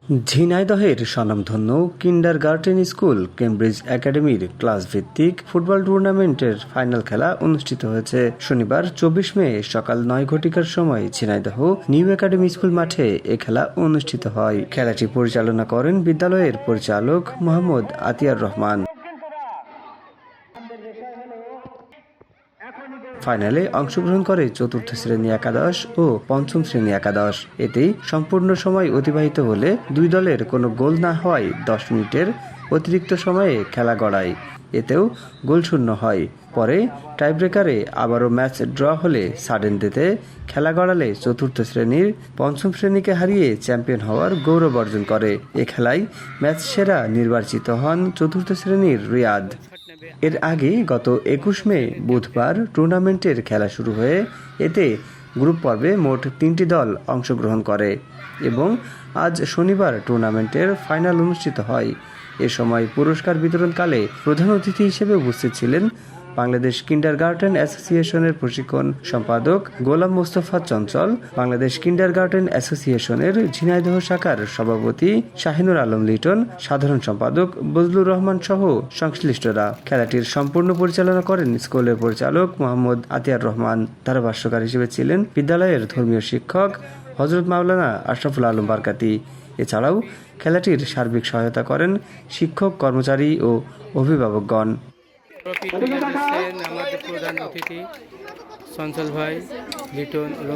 ঝিনাইদহের স্বনামধন্য kindergarten school Cambridge একাডেমির ক্লাস ভিত্তিক ফুটবল টুর্নামেন্টের ফাইনাল খেলা অনুষ্ঠিত হয়েছে শনিবার ২৪ মে সকাল ৯ ঘটিকার সময় ঝিনাইদহ নিউ একাডেমি স্কুল মাঠে এ খেলা অনুষ্ঠিত হয়। খেলাটি পরিচালনা করেন বিদ্যালয়ের পরিচালক মোহাম্মদ আতিয়ার রহমান। ফাইনালে অংশগ্রহণ করে চতুর্থ শ্রেণী একাদশ ও পঞ্চম শ্রেণী একাদশ। এতেই সম্পূর্ণ সময় অতিবাহিত হলে দুই দলের কোনো গোল না হওয়ায় ১০ মিনিটের অতিরিক্ত সময়ে খেলা গড়ায়। এতেও গোলশূন্য হয়। পরে টাইব্রেকারে আবারও ম্যাচ ড্র হলে সাডেন ডেতে খেলা গড়ালে চতুর্থ শ্রেণীর পঞ্চম শ্রেণীকে হারিয়ে চ্যাম্পিয়ন হওয়ার গৌরব অর্জন করে। এ খেলায় ম্যাচ সেরা নির্বাচিত হন চতুর্থ শ্রেণীর রিয়াদ। এর আগে গত ২১ মে বুধবার টুর্নামেন্টের খেলা শুরু হয়ে এতে গ্রুপ পর্বে মোট ৩টি দল অংশগ্রহণ করে এবং আজ শনিবার টুর্নামেন্টের ফাইনাল অনুষ্ঠিত হয়। এ সময় পুরস্কার বিতরণকালে প্রধান অতিথি হিসেবে উপস্থিত ছিলেন বাংলাদেশ কিন্ডারগার্টেন অ্যাসোসিয়েশনের প্রশিক্ষণ সম্পাদক গোলাম মোস্তফা চঞ্চল, বাংলাদেশ কিন্ডারগার্টেন অ্যাসোসিয়েশনের ঝিনাইদহ শাখার সভাপতি শাহিনুর আলম লিটন, সাধারণ সম্পাদক বজলুর রহমান সহ সংশ্লিষ্টরা। খেলাটির সম্পূর্ণ পরিচালনা করেন স্কুলের পরিচালক মোহাম্মদ আতিয়ার রহমান। ধারাভাষ্যকার হিসেবে ছিলেন বিদ্যালয়ের ধর্মীয় শিক্ষক হযরত মাওলানা আশরাফুল আলম বারকাতি। এছাড়াও খেলাটির সার্বিক সহায়তা করেন শিক্ষক, কর্মচারী ও অভিভাবকগণ। আমাদের প্রধান অতিথি চঞ্চল ভাই, লিটন এবং